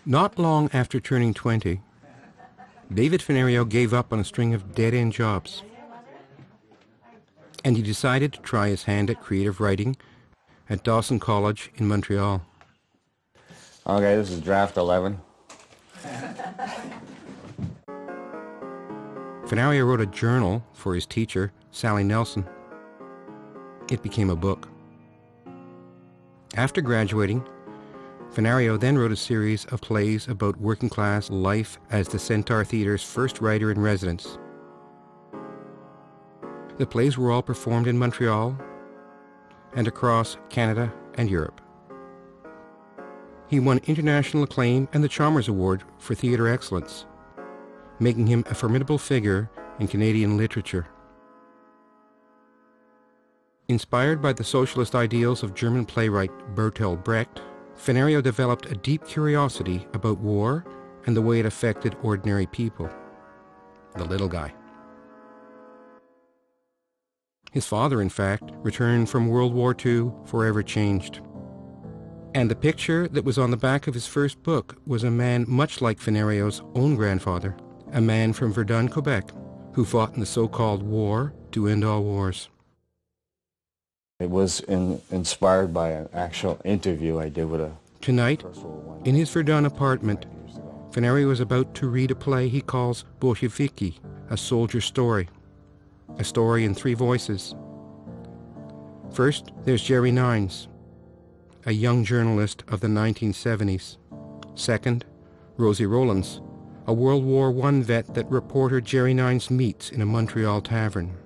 Not long after turning 20, David Fennario gave up on a string of dead-end jobs, and he decided to try his hand at creative writing at Dawson College in Montreal. Okay, this is draft 11. Fennario wrote a journal for his teacher, Sally Nelson. It became a book. After graduating, Fennario then wrote a series of plays about working-class life as the Centaur Theatre's first writer-in-residence. The plays were all performed in Montreal and across Canada and Europe. He won international acclaim and the Chalmers Award for Theatre Excellence, making him a formidable figure in Canadian literature. Inspired by the socialist ideals of German playwright Bertolt Brecht, Fennario developed a deep curiosity about war and the way it affected ordinary people, the little guy. His father, in fact, returned from World War II forever changed. And the picture that was on the back of his first book was a man much like Fennario's own grandfather, a man from Verdun, Quebec, who fought in the so-called war to end all wars. It was inspired by an actual interview I did with a... Tonight, in his Verdun apartment, Fennario is about to read a play he calls Bolsheviki, a soldier story. A story in three voices. First, there's Jerry Nines, a young journalist of the 1970s. Second, Rosie Rowlands, a World War I vet that reporter Jerry Nines meets in a Montreal tavern.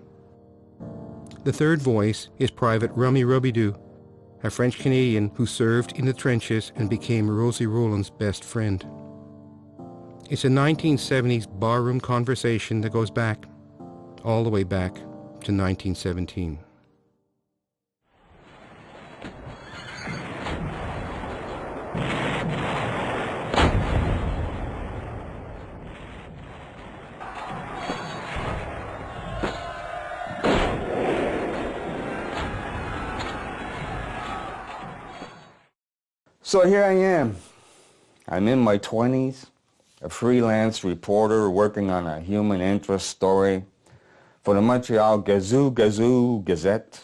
The third voice is Private Rummy Robidoux, a French-Canadian who served in the trenches and became Rosie Rowlands' best friend. It's a 1970s barroom conversation that goes back, all the way back to 1917. So here I am. I'm in my 20s, a freelance reporter working on a human interest story for the Montreal Gazoo Gazette,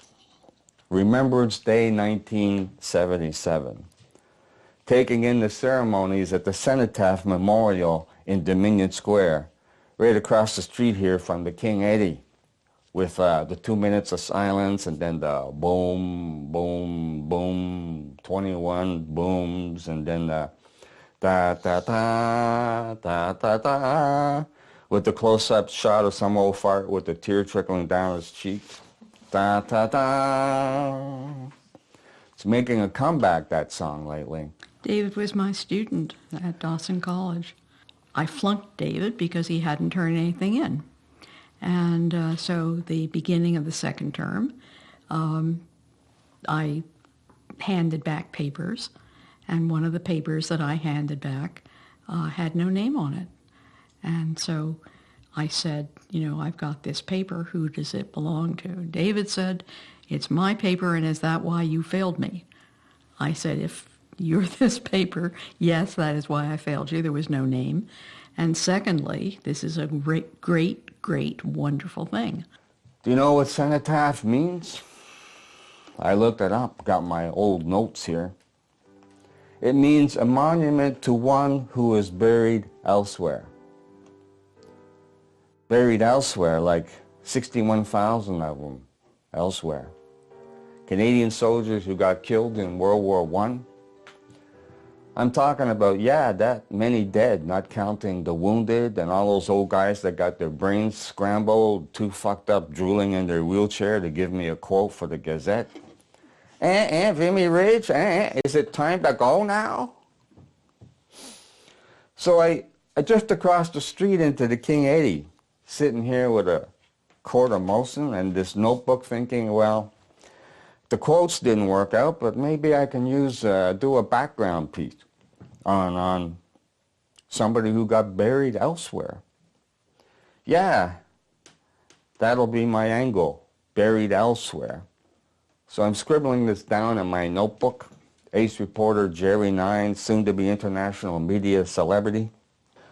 Remembrance Day 1977, taking in the ceremonies at the Cenotaph Memorial in Dominion Square, right across the street here from the King Eddie, with the 2 minutes of silence and then the boom, boom, boom, 21 booms, and then the da-da-da, da-da-da, with the close-up shot of some old fart with the tear trickling down his cheek. Da-da-da. It's making a comeback, that song, lately. David was my student at Dawson College. I flunked David because he hadn't turned anything in. And so the beginning of the second term, I handed back papers, and one of the papers that I handed back had no name on it. And so I said, I've got this paper, who does it belong to? David said, it's my paper, and is that why you failed me? I said, if you're this paper, yes, that is why I failed you. There was no name. And secondly, this is a great, great, great, wonderful thing. Do you know what cenotaph means? I looked it up, got my old notes here. It means a monument to one who is buried elsewhere. Buried elsewhere, like 61,000 of them elsewhere. Canadian soldiers who got killed in World War I. I'm talking about, that many dead, not counting the wounded and all those old guys that got their brains scrambled, too fucked up, drooling in their wheelchair to give me a quote for the Gazette. Vimy Ridge, is it time to go now? So I just across the street into the King 80, sitting here with a quart of Molson and this notebook thinking, well, the quotes didn't work out, but maybe I can do a background piece on somebody who got buried elsewhere. Yeah, that'll be my angle. buried elsewhere. So I'm scribbling this down in my notebook. Ace reporter Jerry Nine, soon to be international media celebrity.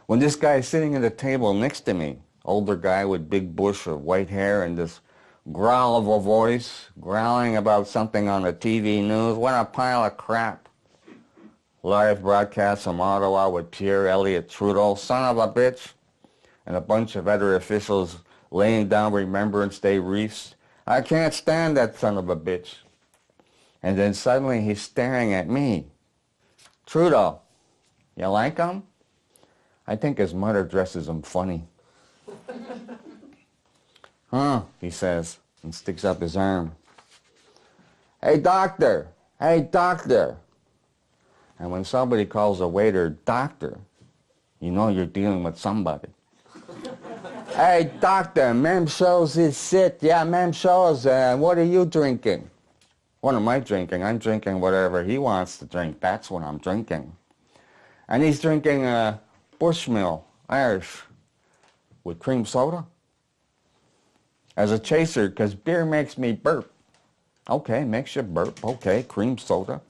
When this guy is sitting at the table next to me, older guy with big bush of white hair and this growl of a voice, growling about something on the TV news. What a pile of crap. Live broadcast from Ottawa with Pierre Elliott Trudeau, son of a bitch, and a bunch of other officials laying down Remembrance Day wreaths. I can't stand that son of a bitch. And then suddenly he's staring at me. Trudeau, you like him? I think his mother dresses him funny. Huh, he says, and sticks up his arm. Hey, doctor! Hey, doctor! And when somebody calls a waiter doctor, you know you're dealing with somebody. Hey, doctor, ma'am shows is sit. Yeah, ma'am shows. What are you drinking? What am I drinking? I'm drinking whatever he wants to drink. That's what I'm drinking. And he's drinking Bushmill Irish with cream soda. As a chaser, because beer makes me burp. Okay, makes you burp. Okay, cream soda.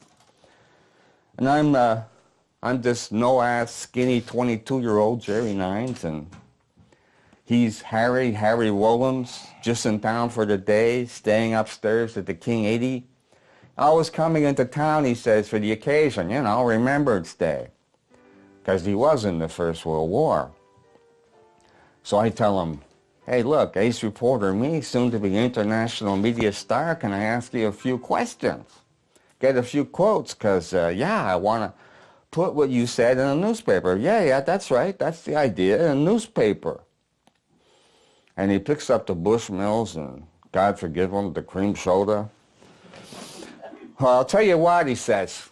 And I'm this no-ass, skinny 22-year-old Jerry Nines, and he's Harry Williams, just in town for the day, staying upstairs at the King 80. Always coming into town, he says, for the occasion, you know, Remembrance Day. Because he was in the First World War. So I tell him, hey, look, ace reporter me, soon to be international media star, can I ask you a few questions? Get a few quotes, because, yeah, I want to put what you said in a newspaper. Yeah, that's right, that's the idea, in a newspaper. And he picks up the Bushmills and, God forgive him, the cream soda. Well, I'll tell you what, he says.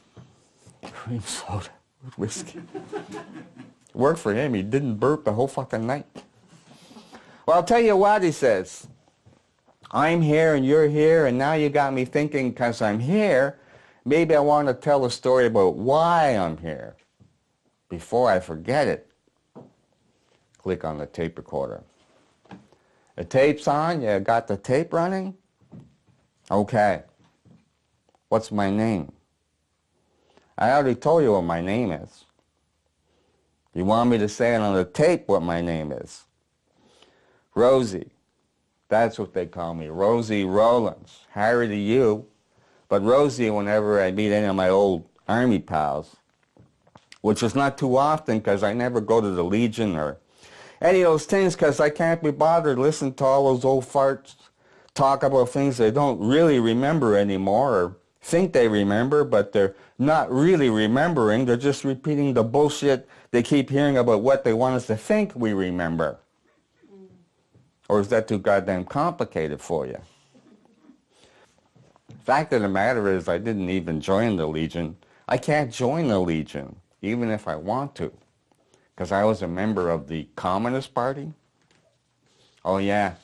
Cream soda with whiskey. Worked for him. He didn't burp the whole fucking night. Well, I'll tell you what, he says. I'm here and you're here, and now you got me thinking because I'm here, maybe I want to tell a story about why I'm here. Before I forget it, click on the tape recorder. The tape's on? You got the tape running? Okay. What's my name? I already told you what my name is. You want me to say it on the tape what my name is? Rosie. That's what they call me. Rosie Rollins. Harry to you. But Rosie whenever I meet any of my old Army pals. Which is not too often because I never go to the Legion or any of those things because I can't be bothered listening to all those old farts talk about things they don't really remember anymore or think they remember, but they're not really remembering. They're just repeating the bullshit they keep hearing about what they want us to think we remember. Or is that too goddamn complicated for you? Fact of the matter is I didn't even join the Legion. I can't join the Legion, even if I want to, because I was a member of the Communist Party. Oh yeah.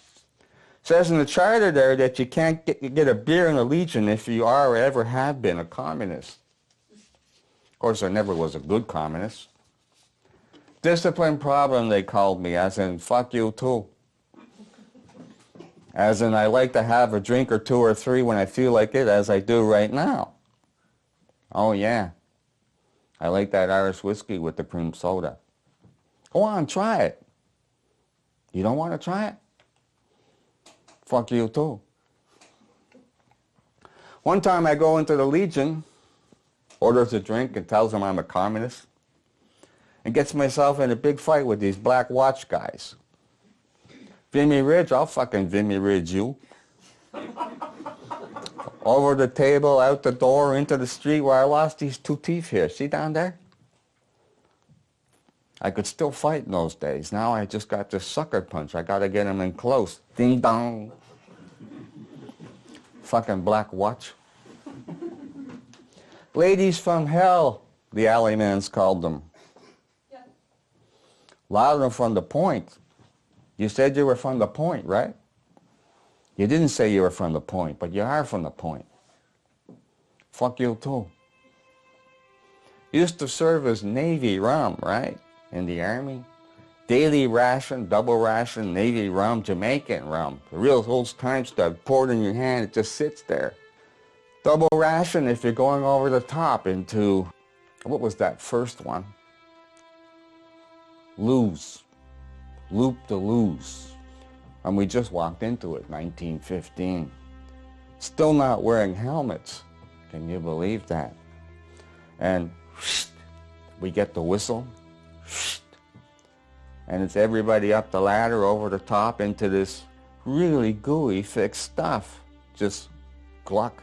Says in the charter there that you can't get a beer in the Legion if you are or ever have been a communist. Of course, I never was a good communist. Discipline problem, they called me, as in, fuck you too. As in, I like to have a drink or two or three when I feel like it, as I do right now. Oh yeah. I like that Irish whiskey with the cream soda. Go on, try it. You don't want to try it? Fuck you too. One time I go into the Legion, orders a drink and tells them I'm a communist, and gets myself in a big fight with these Black Watch guys. Vimy Ridge, I'll fucking Vimy Ridge you. Over the table, out the door, into the street where I lost these two teeth here. See down there? I could still fight in those days. Now I just got this sucker punch. I got to get him in close. Ding dong. Fucking Black Watch. Ladies from hell, the alleymans called them. Yeah. A lot of them from the Point. You said you were from the Point, right? You didn't say you were from the Point, but you are from the Point. Fuck you too. You used to serve as Navy rum, right? In the Army. daily ration, double ration, Navy rum, Jamaican rum. The real old time stuff, poured in your hand, it just sits there. Double ration if you're going over the top into, what was that first one? Lose. Loop the lose. And we just walked into it, 1915. Still not wearing helmets. Can you believe that? And we get the whistle. And it's everybody up the ladder over the top into this really gooey, thick stuff. Just gluck.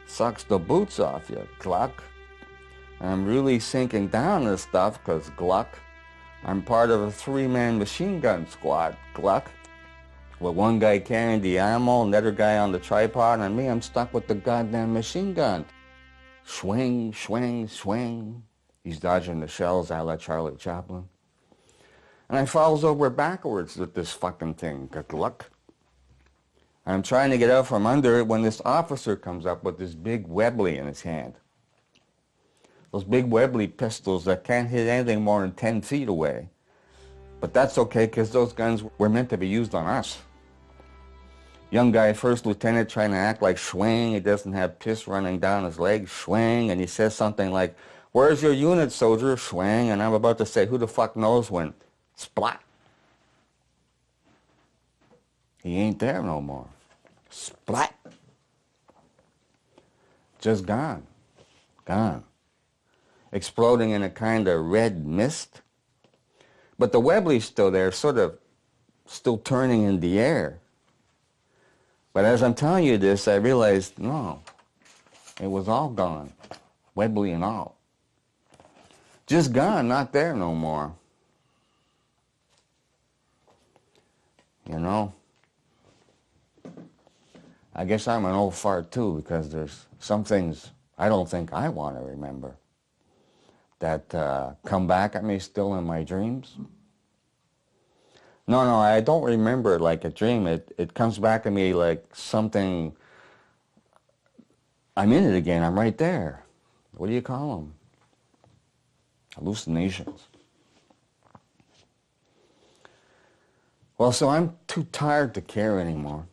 Sucks the boots off you, gluck. And I'm really sinking down this stuff because gluck. I'm part of a 3-man machine gun squad, gluck. With one guy carrying the ammo, another guy on the tripod, and me, I'm stuck with the goddamn machine gun. Swing, swing, swing. He's dodging the shells a la Charlie Chaplin. And I falls over backwards with this fucking thing, gluck. I'm trying to get out from under it when this officer comes up with this big Webley in his hand. Those big Webley pistols that can't hit anything more than 10 feet away. But that's okay, because those guns were meant to be used on us. Young guy, first lieutenant, trying to act like swing. He doesn't have piss running down his leg, swing. And he says something like, "Where's your unit, soldier?" Swing. And I'm about to say, who the fuck knows when? Splat. He ain't there no more. Splat. Just gone. Gone. Exploding in a kind of red mist. But the Webley's still there, sort of still turning in the air. But as I'm telling you this, I realized, no, it was all gone. Webley and all. Just gone, not there no more. You know? I guess I'm an old fart too, because there's some things I don't think I want to remember that come back at me still in my dreams. No, I don't remember it like a dream. It comes back at me like something, I'm in it again, I'm right there. What do you call them? Hallucinations. Well, so I'm too tired to care anymore.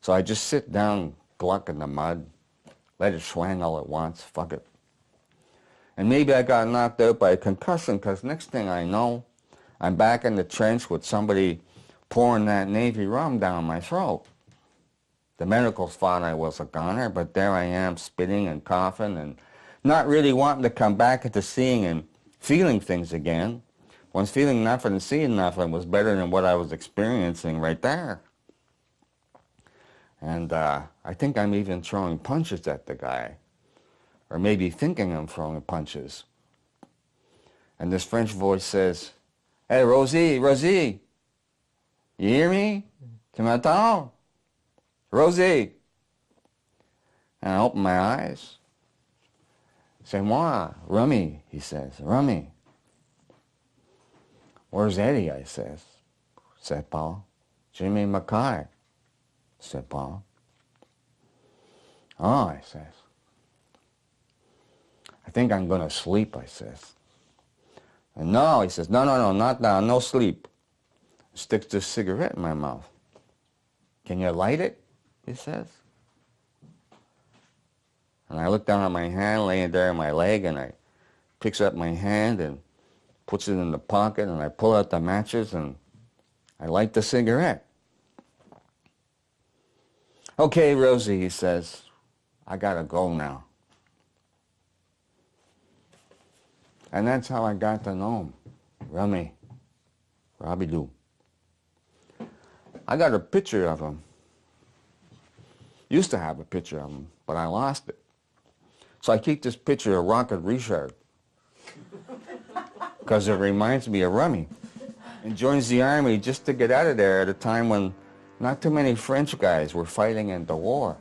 So I just sit down, gluck in the mud, let it swang all at once, fuck it. And maybe I got knocked out by a concussion, because next thing I know, I'm back in the trench with somebody pouring that Navy rum down my throat. The medicals thought I was a goner, but there I am spitting and coughing and not really wanting to come back into seeing and feeling things again. Once feeling nothing and seeing nothing was better than what I was experiencing right there. And I think I'm even throwing punches at the guy. Or maybe thinking I'm throwing punches. And this French voice says, "Hey, Rosie, Rosie, you hear me? Tu m'entends? Rosie." And I open my eyes. "C'est moi, Rummy," he says, "Rummy." "Where's Eddie?" I says. "C'est pas. Jimmy Mackay," said Paul. "Oh," I says. "I think I'm going to sleep," I says. And no, he says, no, not now, no sleep. Sticks this cigarette in my mouth. "Can you light it?" he says. And I look down at my hand laying there on my leg, and I picks up my hand and puts it in the pocket, and I pull out the matches and I light the cigarette. "Okay, Rosie," he says, "I gotta go now." And that's how I got to know him. Rummy. Robbie Doo. I got a picture of him. Used to have a picture of him, but I lost it. So I keep this picture of Rocket Richard. Because it reminds me of Rummy. And joins the army just to get out of there at a time when not too many French guys were fighting in the war.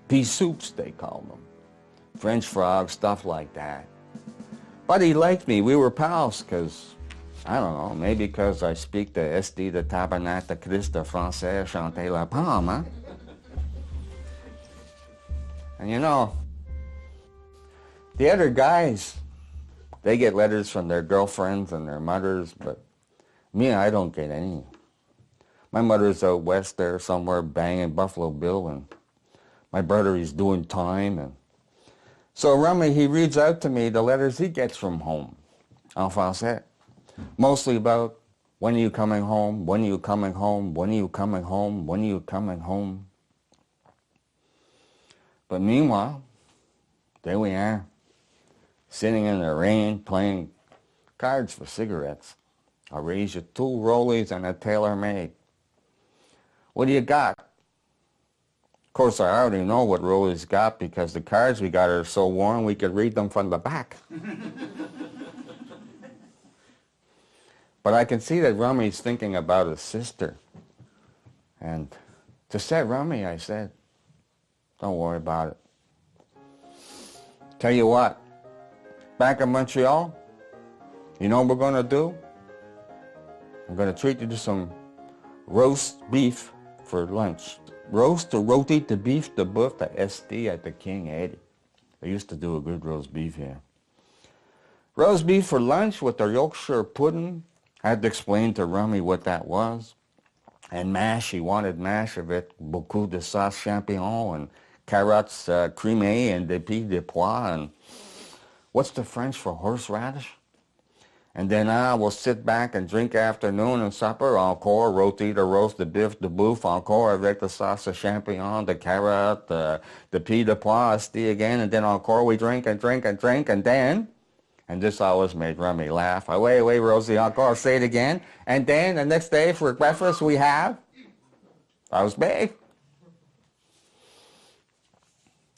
Pea soups, they called them. French frogs, stuff like that. But he liked me. We were pals because, I don't know, maybe because I speak the Esti, the Tabernacle, the Christ, the Français, Chanter la Pomme, huh? And you know, the other guys, They get letters from their girlfriends and their mothers, but me, I don't get any. My mother's out west there somewhere banging Buffalo Bill, and my brother, he's doing time. And so Rummy, he reads out to me the letters he gets from home en français, mostly about, when are you coming home, when are you coming home, when are you coming home, when are you coming home. But meanwhile, there we are, sitting in the rain playing cards for cigarettes. I'll raise you 2 rollies and a tailor-made. What do you got? Of course, I already know what rollies got because the cards we got are so worn we could read them from the back. But I can see that Rummy's thinking about his sister. And to set Rummy, I said, don't worry about it. Tell you what, back in Montreal, you know what we're going to do? I'm going to treat you to some roast beef for lunch. Roast or roti de beef de boeuf de SD at the King 80. They used to do a good roast beef here. Roast beef for lunch with their Yorkshire pudding. I had to explain to Rummy what that was. And mash, he wanted mash of it, beaucoup de sauce champignon and carrots crémées and des pieds de pois. And what's the French for horseradish? And then we'll sit back and drink afternoon and supper, encore, roti de roast de bif de boeuf, encore avec the sauce of champignon, the carrot, the pieds de pois, asti again, and then encore we drink and drink and drink, and then, and this always made Rummy laugh, wait, Rosie, encore, say it again, and then the next day for breakfast we have roast beef.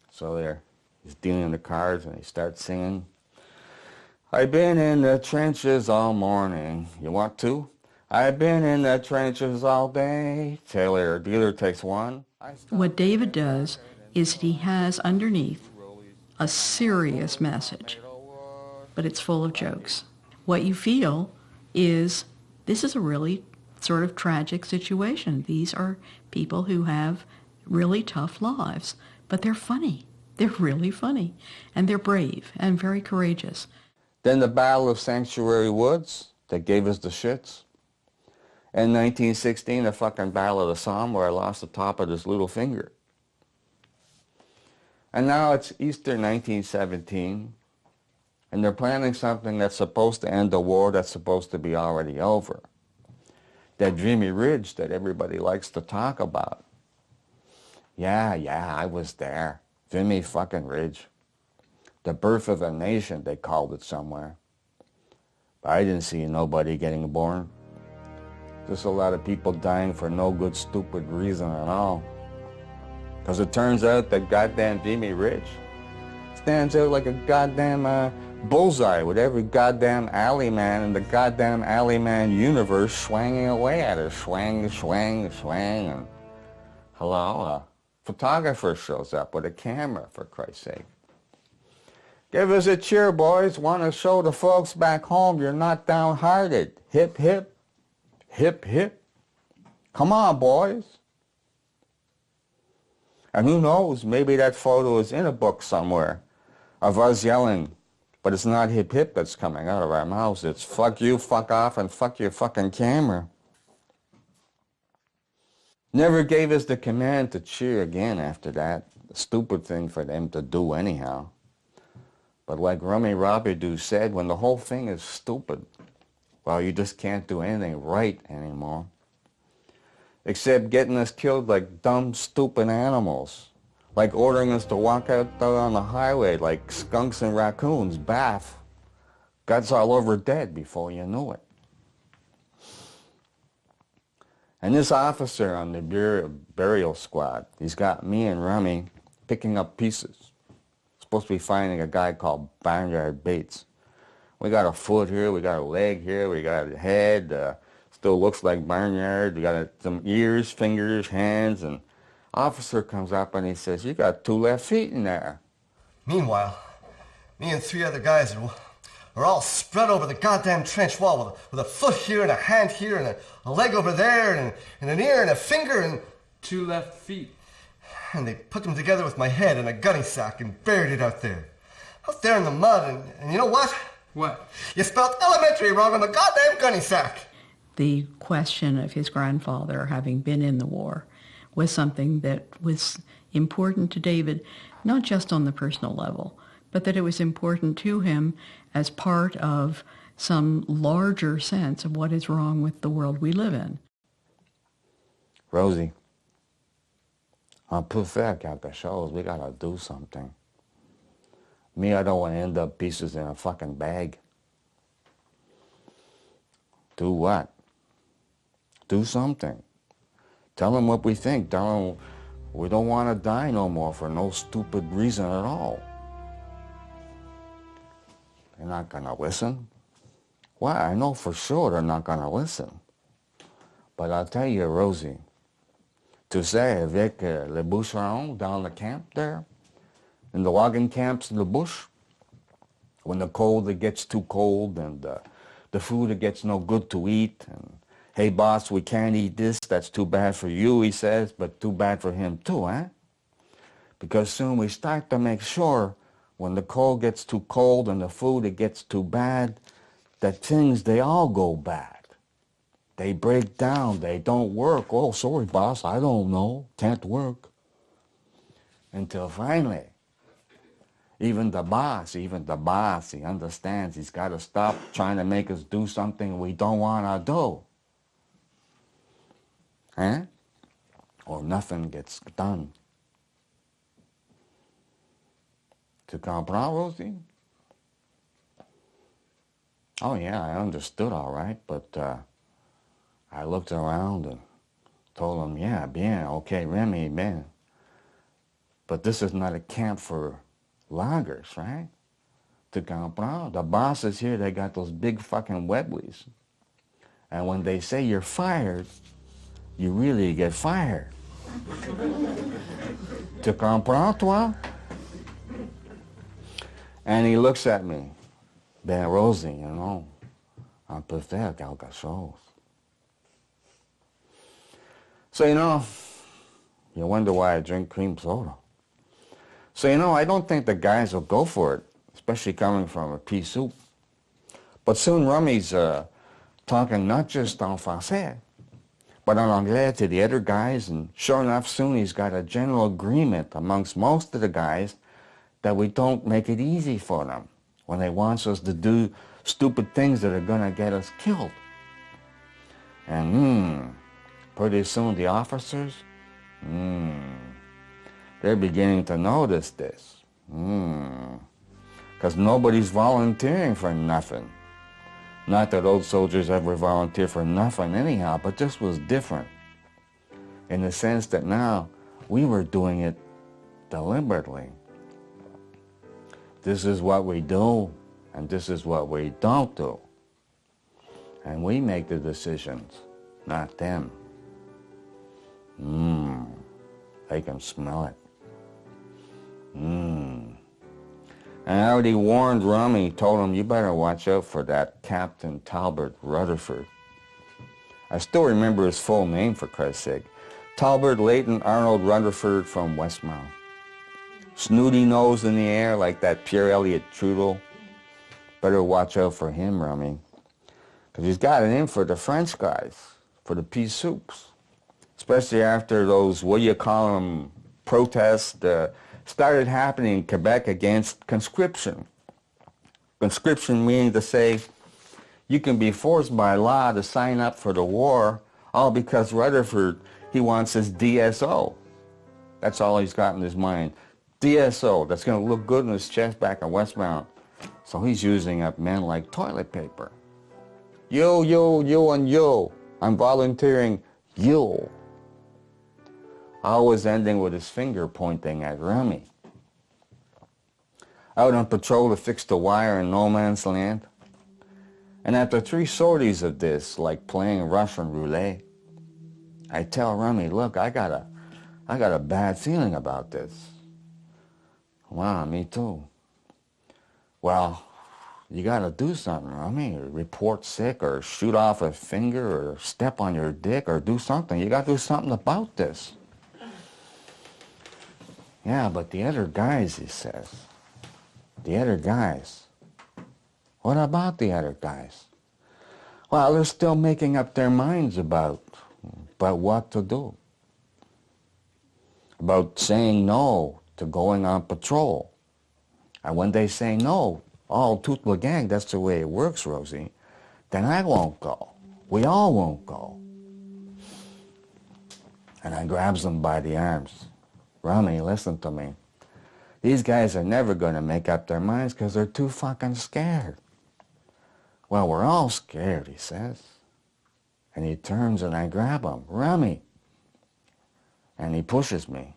So there, he's dealing the cards and he starts singing. I've been in the trenches all morning. You want to? I've been in the trenches all day. Tailor dealer takes one. What David does is that he has underneath a serious message, but it's full of jokes. What you feel is this is a really sort of tragic situation. These are people who have really tough lives, but they're funny. They're really funny, and they're brave and very courageous. Then the Battle of Sanctuary Woods that gave us the shits. In 1916, the fucking Battle of the Somme where I lost the top of this little finger. And now it's Easter 1917, and they're planning something that's supposed to end the war that's supposed to be already over. That Vimy Ridge that everybody likes to talk about. Yeah, I was there. Vimy fucking Ridge. The birth of a nation, they called it somewhere. But I didn't see nobody getting born. Just a lot of people dying for no good, stupid reason at all. Because it turns out that goddamn Vimy Ridge stands out like a goddamn bullseye with every goddamn alley man in the goddamn alley man universe swanging away at her. Swang, swang, swang. And hello, a photographer shows up with a camera, for Christ's sake. Give us a cheer, boys. Want to show the folks back home you're not downhearted. Hip, hip. Hip, hip. Come on, boys. And who knows, maybe that photo is in a book somewhere of us yelling, but it's not hip, hip that's coming out of our mouths. It's fuck you, fuck off, and fuck your fucking camera. Never gave us the command to cheer again after that. A stupid thing for them to do anyhow. But like Rummy Robidoux said, when the whole thing is stupid, well, you just can't do anything right anymore. Except getting us killed like dumb, stupid animals. Like ordering us to walk out on the highway like skunks and raccoons, bath. Guts all over dead before you knew it. And this officer on the burial squad, he's got me and Rummy picking up pieces. Supposed to be finding a guy called Barnyard Bates. We got a foot here, we got a leg here, we got a head, still looks like Barnyard, we got some ears, fingers, hands, and officer comes up and he says, you got 2 left feet in there. Meanwhile, me and 3 other guys are all spread over the goddamn trench wall with a foot here and a hand here and a leg over there and an ear and a finger and 2 left feet. And they put them together with my head in a gunny sack and buried it out there. Out there in the mud, and you know what? What? You spelled elementary wrong on the goddamn gunny sack. The question of his grandfather having been in the war was something that was important to David, not just on the personal level, but that it was important to him as part of some larger sense of what is wrong with the world we live in. Rosie, on peut faire quelque chose. We gotta do something. Me, I don't want to end up pieces in a fucking bag. Do what? Do something. Tell them what we think. Tell them we don't want to die no more for no stupid reason at all. They're not gonna listen. Well, I know for sure they're not gonna listen. But I'll tell you, Rosie, tu sais, avec les bûcherons down the camp there, in the logging camps in the bush, when the cold, it gets too cold, and the food, it gets no good to eat, and hey, boss, we can't eat this. That's too bad for you, he says, but too bad for him too, eh? Because soon we start to make sure when the cold gets too cold and the food, it gets too bad, that things, they all go bad. They break down. They don't work. Oh, sorry, boss, I don't know. Can't work. Until finally, even the boss, he understands he's got to stop trying to make us do something we don't want to do. Eh? Or nothing gets done. Tu comprends, Rosie? Oh, yeah, I understood all right, but I looked around and told him, yeah, bien, okay, Remy, bien. But this is not a camp for loggers, right? Tu comprends? The bosses here, they got those big fucking webblies. And when they say you're fired, you really get fired. Tu comprends, toi? And he looks at me. Ben, Rosie, you know, on peut faire quelque chose. So, you know, you wonder why I drink cream soda. So, you know, I don't think the guys will go for it, especially coming from a pea soup. But soon Rummy's talking not just en français, but en anglais to the other guys, and sure enough, soon he's got a general agreement amongst most of the guys that we don't make it easy for them when they want us to do stupid things that are going to get us killed. And pretty soon the officers, they're beginning to notice this. Because nobody's volunteering for nothing. Not that old soldiers ever volunteer for nothing anyhow, but this was different. In the sense that now we were doing it deliberately. This is what we do, and this is what we don't do. And we make the decisions, not them. They can smell it. And I already warned Rummy, told him, you better watch out for that Captain Talbot Rutherford. I still remember his full name, for Christ's sake. Talbot Leighton Arnold Rutherford from Westmount. Snooty nose in the air like that Pierre Elliott Trudeau. Better watch out for him, Rummy. Because he's got it in for the French guys, for the pea soups. Especially after those, what do you call them, protests started happening in Quebec against conscription. Conscription meaning to say you can be forced by law to sign up for the war, all because Rutherford, he wants his DSO. That's all he's got in his mind. DSO, that's going to look good in his chest back in Westmount. So he's using up men like toilet paper. Yo, and yo. I'm volunteering, yo. Always ending with his finger pointing at Rummy. Out on patrol to fix the wire in no man's land. And after 3 sorties of this, like playing Russian roulette, I tell Rummy, look, I got a bad feeling about this. Wow, me too. Well, you gotta do something, Rummy. Report sick, or shoot off a finger, or step on your dick, or do something. You gotta do something about this. Yeah, but the other guys, he says. The other guys. What about the other guys? Well, they're still making up their minds about what to do. About saying no to going on patrol. And when they say no, all toute la gang, that's the way it works, Rosie, then I won't go. We all won't go. And I grabs them by the arms. Rummy, listen to me. These guys are never going to make up their minds because they're too fucking scared. Well, we're all scared, he says. And he turns and I grab him. Rummy. And he pushes me.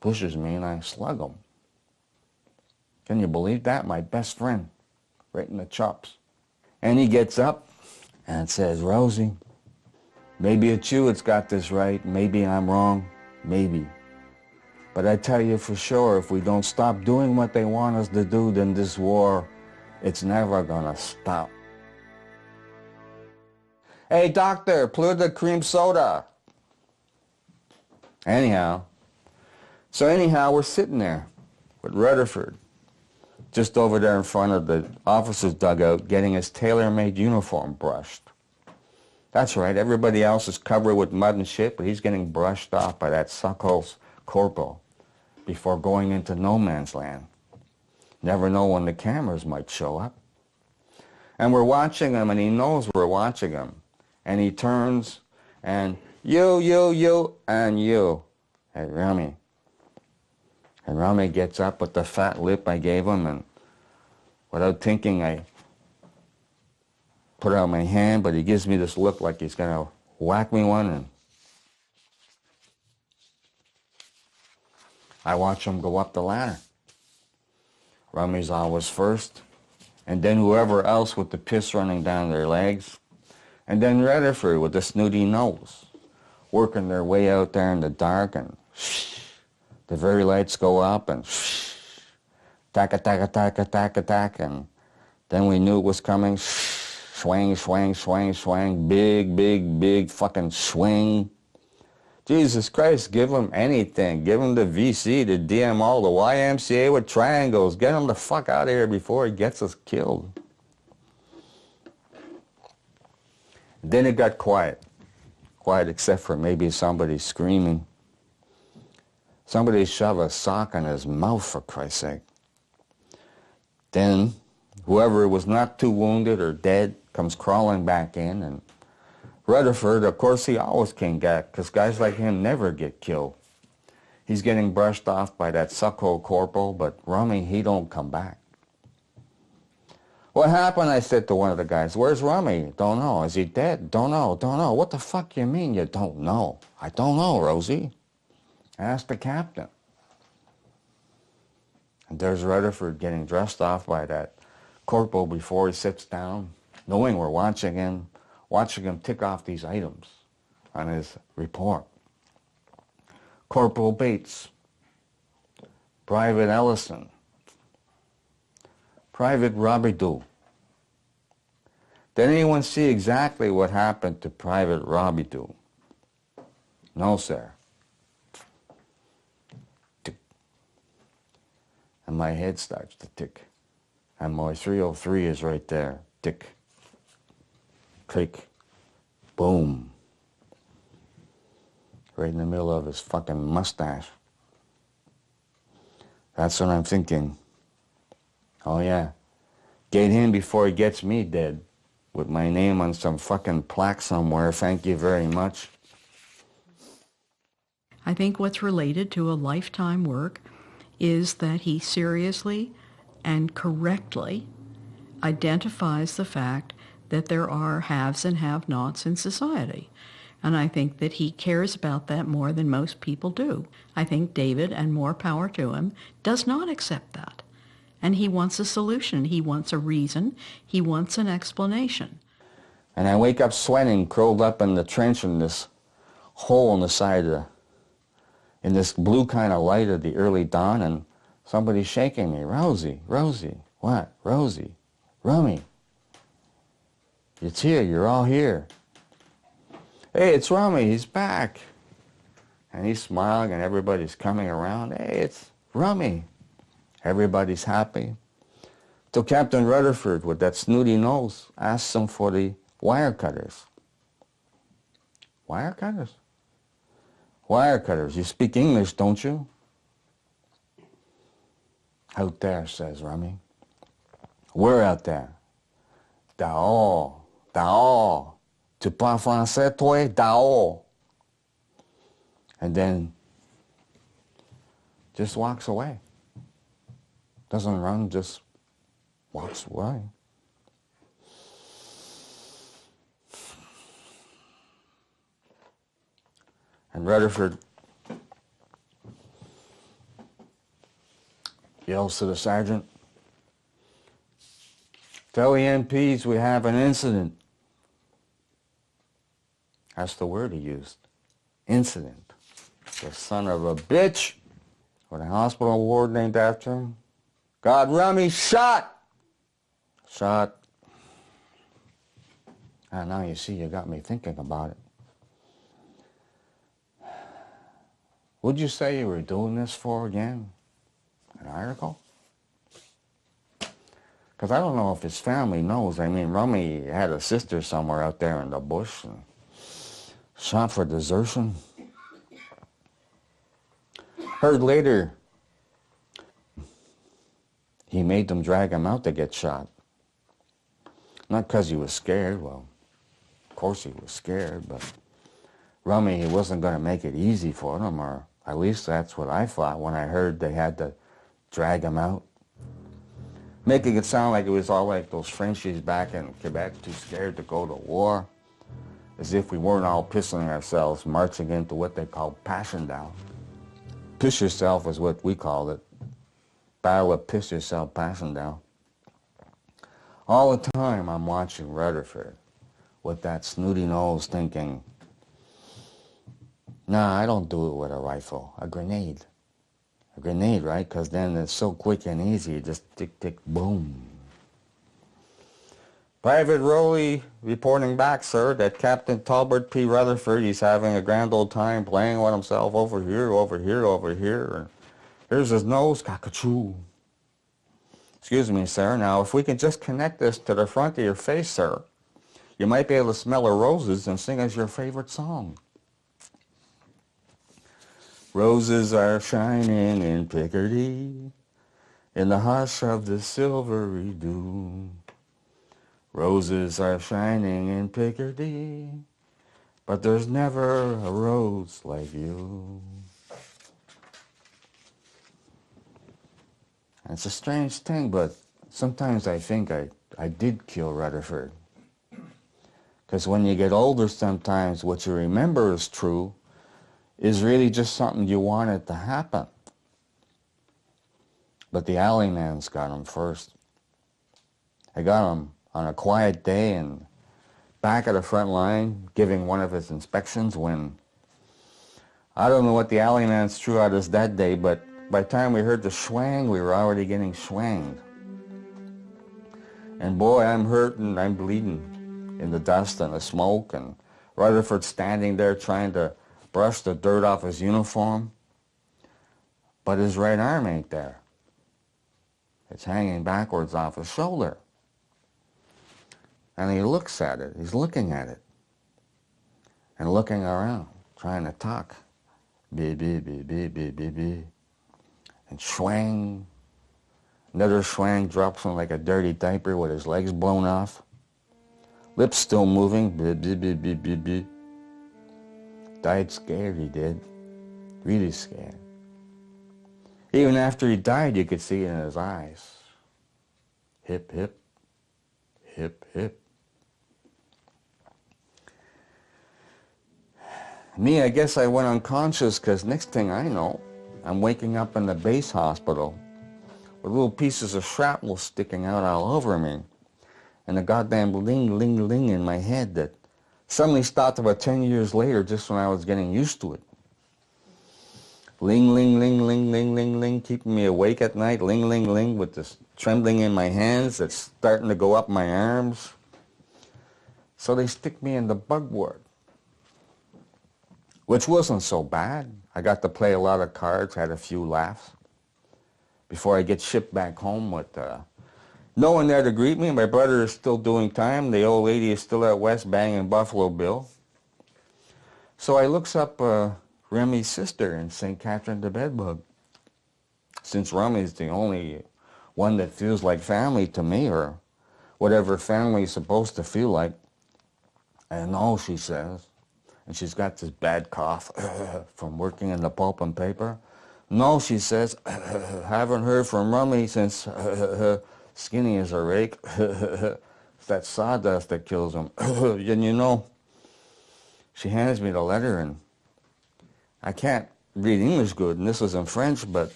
Pushes me and I slug him. Can you believe that? My best friend. Right in the chops. And he gets up and says, Rosie, maybe it's you that's got this right. Maybe I'm wrong. Maybe. But I tell you for sure, if we don't stop doing what they want us to do, then this war, it's never gonna stop. Hey, doctor, pour the cream soda. Anyhow, we're sitting there with Rutherford, just over there in front of the officer's dugout, getting his tailor-made uniform brushed. That's right, everybody else is covered with mud and shit, but he's getting brushed off by that suckhole's corporal before going into no man's land. Never know when the cameras might show up. And we're watching him, and he knows we're watching him. And he turns, and you, and you. Hey, Rummy. And Rummy gets up with the fat lip I gave him, and without thinking, I put out my hand, but he gives me this look like he's going to whack me one, and I watch him go up the ladder. Rummy's always first, and then whoever else with the piss running down their legs, and then Rutherford with the snooty nose, working their way out there in the dark, and the very lights go up, and tack, and then we knew it was coming, swing, big fucking swing. Jesus Christ, give them anything. Give them the VC, the DMO, the YMCA with triangles. Get him the fuck out of here before he gets us killed. Then it got quiet. Quiet except for maybe somebody screaming. Somebody shove a sock in his mouth, for Christ's sake. Then whoever was not too wounded or dead comes crawling back in, and Rutherford, of course, he always came back, because guys like him never get killed. He's getting brushed off by that suckhole corporal, but Rummy, he don't come back. What happened? I said to one of the guys. Where's Rummy? Don't know. Is he dead? Don't know. What the fuck you mean you don't know? I don't know, Rosie. Ask the captain. And there's Rutherford getting dressed off by that corporal before he sits down, knowing we're watching him tick off these items on his report. Corporal Bates, Private Ellison, Private Robidoux. Did anyone see exactly what happened to Private Robidoux? No, sir. Tick. And my head starts to tick. And my 303 is right there. Tick. Click, boom, right in the middle of his fucking mustache. That's what I'm thinking. Oh yeah, get him before he gets me dead, with my name on some fucking plaque somewhere, thank you very much. I think what's related to a lifetime work is that he seriously and correctly identifies the fact that there are haves and have-nots in society. And I think that he cares about that more than most people do. I think David, and more power to him, does not accept that. And he wants a solution. He wants a reason. He wants an explanation. And I wake up sweating, curled up in the trench in this hole in the side in this blue kind of light of the early dawn, and somebody's shaking me. Rosie, what? Rosie, Rummy. It's here, you're all here. Hey, it's Rummy, he's back. And he's smiling and everybody's coming around. Hey, it's Rummy. Everybody's happy. till Captain Rutherford, with that snooty nose, asks him for the wire cutters. Wire cutters? Wire cutters. You speak English, don't you? Out there, says Rummy. We're out there. Dehors. Dehors. Tu parles français, toi? Dehors. And then just walks away. Doesn't run, just walks away. And Rutherford yells to the sergeant, tell the MPs we have an incident. That's the word he used. Incident. The son of a bitch with a hospital ward named after him. Got Rummy shot. Shot. And now you see, you got me thinking about it. What'd you say you were doing this for again? An article? Because I don't know if his family knows. I mean, Rummy had a sister somewhere out there in the bush and shot for desertion. Heard later, he made them drag him out to get shot. Not because he was scared. Well, of course he was scared, but Rummy, he wasn't going to make it easy for them, or at least that's what I thought when I heard they had to drag him out. Making it sound like it was all like those Frenchies back in Quebec, too scared to go to war, as if we weren't all pissing ourselves marching into what they called Passchendaele. Piss yourself is what we called it. Battle of Piss Yourself, Passchendaele. All the time I'm watching Rutherford with that snooty nose thinking, nah, I don't do it with a rifle, a grenade. A grenade, right? Because then it's so quick and easy, you just tick, tick, boom. Private Rowley reporting back, sir, that Captain Talbot P. Rutherford, he's having a grand old time playing with himself over here, over here, over here. And here's his nose, cockatoo. Excuse me, sir. Now, if we can just connect this to the front of your face, sir, you might be able to smell the roses and sing us your favorite song. Roses are shining in Picardy, in the hush of the silvery dew. Roses are shining in Picardy, but there's never a rose like you. And it's a strange thing, but sometimes I think I did kill Rutherford. Because when you get older sometimes, what you remember is true, is really just something you wanted to happen. But the alleyman's got him first. I got him on a quiet day and back at the front line giving one of his inspections when I don't know what the alleyman's threw at us that day, but by the time we heard the swang, we were already getting swanged. And boy, I'm hurting, I'm bleeding in the dust and the smoke, and Rutherford standing there trying to brush the dirt off his uniform, but his right arm ain't there. It's hanging backwards off his shoulder. And he looks at it, he's looking at it, and looking around, trying to talk. Beep, beep, beep, beep, beep, beep, beep. And swang. Another swang drops him like a dirty diaper with his legs blown off. Lips still moving. Beep, beep, beep, beep, beep, beep. Died scared, he did. Really scared. Even after he died, you could see it in his eyes. Hip, hip. Hip, hip. Me, I guess I went unconscious because next thing I know, I'm waking up in the base hospital with little pieces of shrapnel sticking out all over me and a goddamn ling, ling, ling in my head that suddenly stopped about 10 years later just when I was getting used to it. Ling, ling, ling, ling, ling, ling, ling, keeping me awake at night, ling, ling, ling, with this trembling in my hands that's starting to go up my arms. So they stick me in the bug ward, which wasn't so bad. I got to play a lot of cards, had a few laughs, before I get shipped back home with No one there to greet me. My brother is still doing time. The old lady is still at West banging Buffalo Bill. So I looks up Remy's sister in St. Catherine the Bedbug. Since Remy's the only one that feels like family to me, or whatever family is supposed to feel like. And no, she says, and she's got this bad cough from working in the pulp and paper. No, she says, haven't heard from Rummy since skinny as a rake. It's that sawdust that kills him. And you know, she hands me the letter, and I can't read English good, and this was in French, but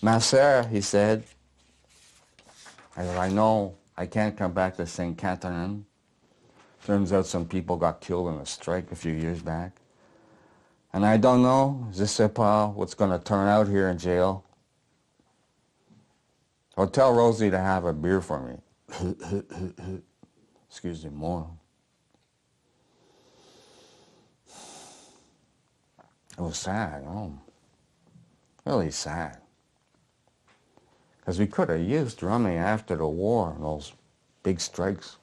ma sœur, he said, I know I can't come back to St. Catherine. Turns out some people got killed in a strike a few years back. And I don't know, je sais pas, what's going to turn out here in jail. I'll tell Rosie to have a beer for me. Excuse me, more. It was sad, really sad. Because we could have used Rummy after the war and those big strikes.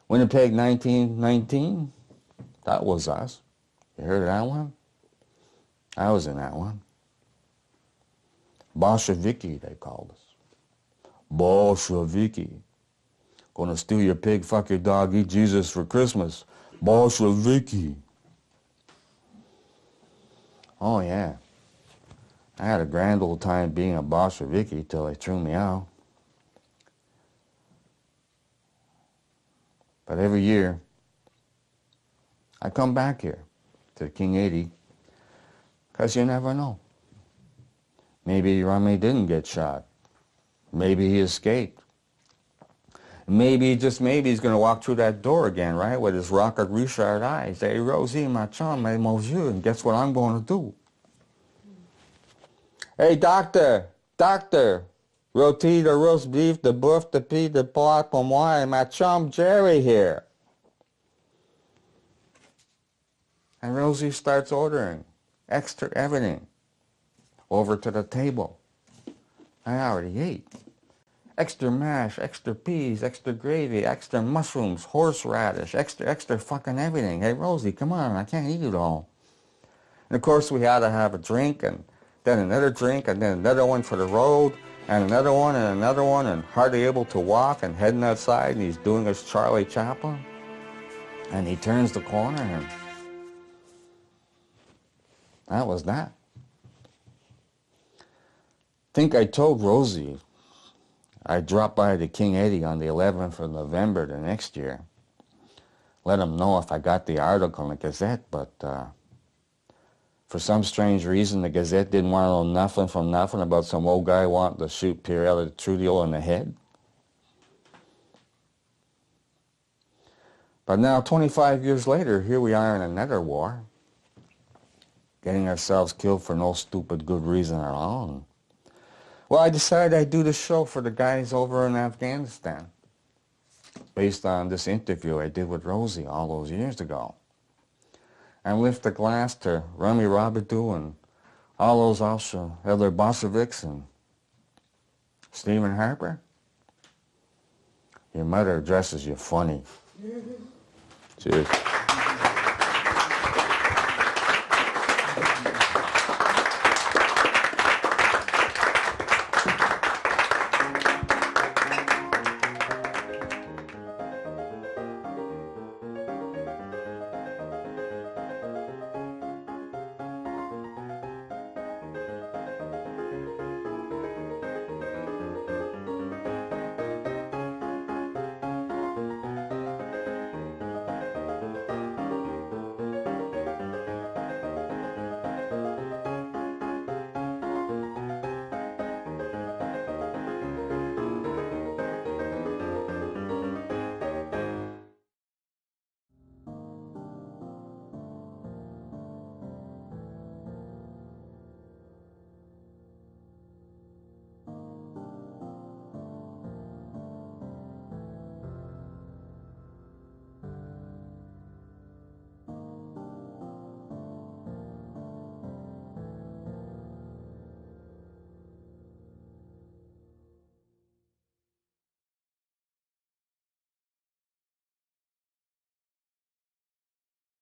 Winnipeg 1919, that was us. You heard of that one? I was in that one. Bolsheviki, they called us. Bolsheviki. Gonna steal your pig, fuck your dog, eat Jesus for Christmas. Bolsheviki. Oh yeah. I had a grand old time being a Bolsheviki till they threw me out. But every year, I come back here to King 80, because you never know. Maybe Rummy didn't get shot. Maybe he escaped. Maybe, just maybe, he's going to walk through that door again, right, with his rocket Richard eyes. Hey, Rosie, ma chum, my monsieur, and guess what I'm going to do? Hey, doctor, rôti, the roast beef, the boeuf, the pea, the pork pour moi, and my chum Jerry here. And Rosie starts ordering extra everything over to the table. I already ate. Extra mash, extra peas, extra gravy, extra mushrooms, horseradish, extra fucking everything. Hey, Rosie, come on, I can't eat it all. And of course, we had to have a drink, and then another drink, and then another one for the road, and another one, and hardly able to walk, and heading outside, and he's doing his Charlie Chaplin. And he turns the corner, and that was that. Think I told Rosie I'd drop by the King Eddie on the 11th of November the next year. Let him know if I got the article in the Gazette, but for some strange reason, the Gazette didn't want to know nothing from nothing about some old guy wanting to shoot Pierre Elliott Trudeau in the head. But now, 25 years later, here we are in another war, getting ourselves killed for no stupid good reason at all. Well, I decided I'd do this show for the guys over in Afghanistan, based on this interview I did with Rosie all those years ago. And lift a glass to Remy Robidoux and all those other Bolsheviks and Stephen Harper. Your mother dresses you funny. Cheers.